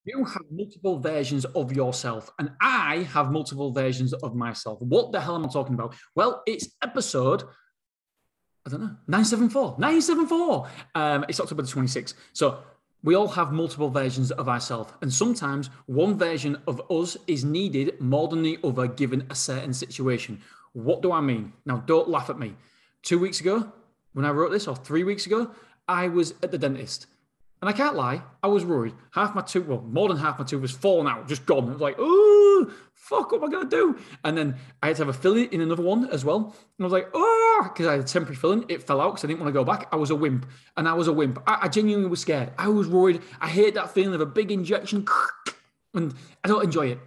You have multiple versions of yourself, and I have multiple versions of myself. What the hell am I talking about? Well, it's episode, I don't know, 974. 974. It's October the 26th. So we all have multiple versions of ourselves, and sometimes one version of us is needed more than the other given a certain situation. What do I mean? Now, don't laugh at me. 2 weeks ago, when I wrote this, or 3 weeks ago, I was at the dentist. And I can't lie, I was worried. Half my tooth, well, more than half my tooth was falling out, just gone. It was like, oh, fuck, what am I going to do? And then I had to have a filling in another one as well. And I was like, oh, because I had a temporary filling. It fell out because I didn't want to go back. I was a wimp. And I was a wimp. I genuinely was scared. I was worried. I hate that feeling of a big injection. And I don't enjoy it.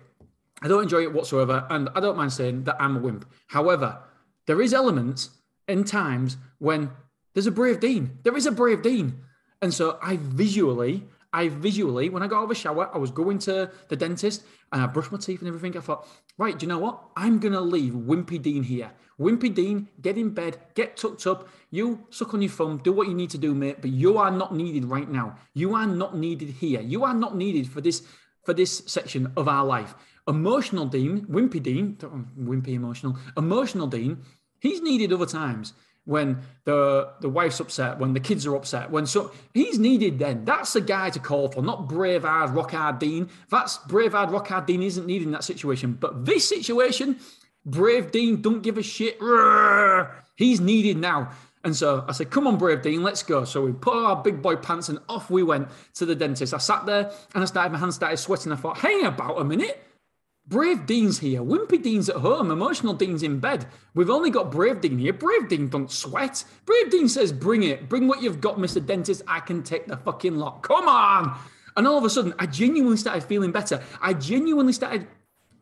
I don't enjoy it whatsoever. And I don't mind saying that I'm a wimp. However, there is elements in times when there's a brave Dean. There is a brave Dean. And so I visually, when I got out of the shower, I was going to the dentist and I brushed my teeth and everything. I thought, right, do you know what? I'm going to leave Wimpy Dean here. Wimpy Dean, get in bed, get tucked up. You suck on your thumb, do what you need to do, mate. But you are not needed right now. You are not needed here. You are not needed for this section of our life. Emotional Dean, Wimpy Dean, wimpy emotional, emotional Dean, he's needed other times. When the wife's upset, when the kids are upset, he's needed then. That's the guy to call for, not brave hard, rock hard Dean. That's brave hard, rock hard Dean isn't needed in that situation. But this situation, brave Dean, don't give a shit. He's needed now. And so I said, come on, brave Dean, let's go. So we put on our big boy pants and off we went to the dentist. I sat there and my hands started sweating. I thought, hang about a minute. Brave Dean's here. Wimpy Dean's at home. Emotional Dean's in bed. We've only got Brave Dean here. Brave Dean don't sweat. Brave Dean says, bring it. Bring what you've got, Mr. Dentist. I can take the fucking lot. Come on. And all of a sudden, I genuinely started feeling better. I genuinely started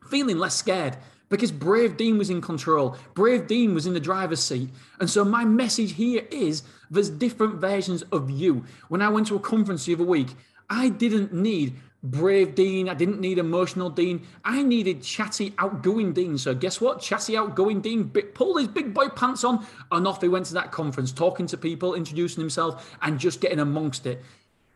feeling less scared because Brave Dean was in control. Brave Dean was in the driver's seat. And so my message here is there's different versions of you. When I went to a conference the other week, I didn't need Brave Dean. I didn't need emotional Dean. I needed chatty, outgoing Dean. So guess what? Chatty, outgoing Dean pulled his big boy pants on and off he went to that conference, talking to people, introducing himself and just getting amongst it.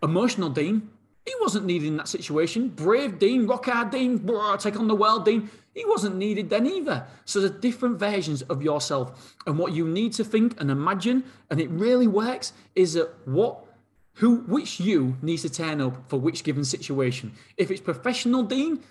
Emotional Dean, he wasn't needed in that situation. Brave Dean, rock hard Dean, take on the world Dean, he wasn't needed then either. So there's different versions of yourself. And what you need to think and imagine, and it really works, is that which you needs to turn up for which given situation. If it's professional Dean,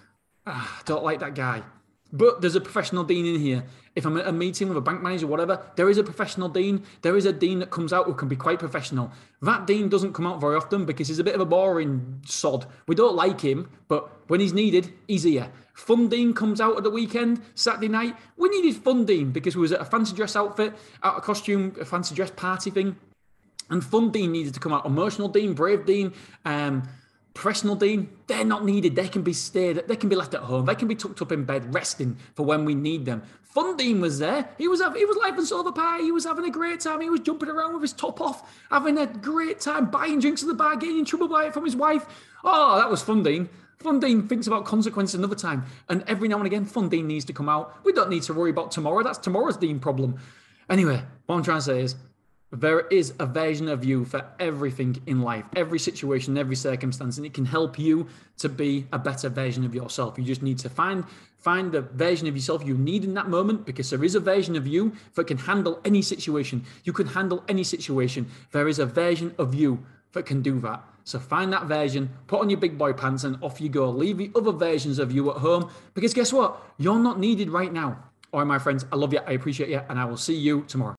don't like that guy. But there's a professional Dean in here. If I'm at a meeting with a bank manager or whatever, there is a professional Dean. There is a Dean that comes out who can be quite professional. That Dean doesn't come out very often because he's a bit of a boring sod. We don't like him, but when he's needed, he's here. Fun Dean comes out at the weekend, Saturday night. We needed Fun Dean because we was at a fancy dress outfit, out of costume, a fancy dress party thing. And Fun Dean needed to come out. Emotional Dean, Brave Dean, professional Dean, they're not needed. They can be left at home. They can be tucked up in bed, resting for when we need them. Fun Dean was there. He was life and sober pie. He was having a great time. He was jumping around with his top off, having a great time, buying drinks at the bar, getting in trouble by it from his wife. Oh, that was Fun Dean. Fun Dean thinks about consequences another time. And every now and again, Fun Dean needs to come out. We don't need to worry about tomorrow. That's tomorrow's Dean problem. Anyway, what I'm trying to say is, there is a version of you for everything in life, every situation, every circumstance, and it can help you to be a better version of yourself. You just need to find the version of yourself you need in that moment, because there is a version of you that can handle any situation. You can handle any situation. There is a version of you that can do that. So find that version, put on your big boy pants, and off you go. Leave the other versions of you at home, because guess what? You're not needed right now. All right, my friends, I love you. I appreciate you, and I will see you tomorrow.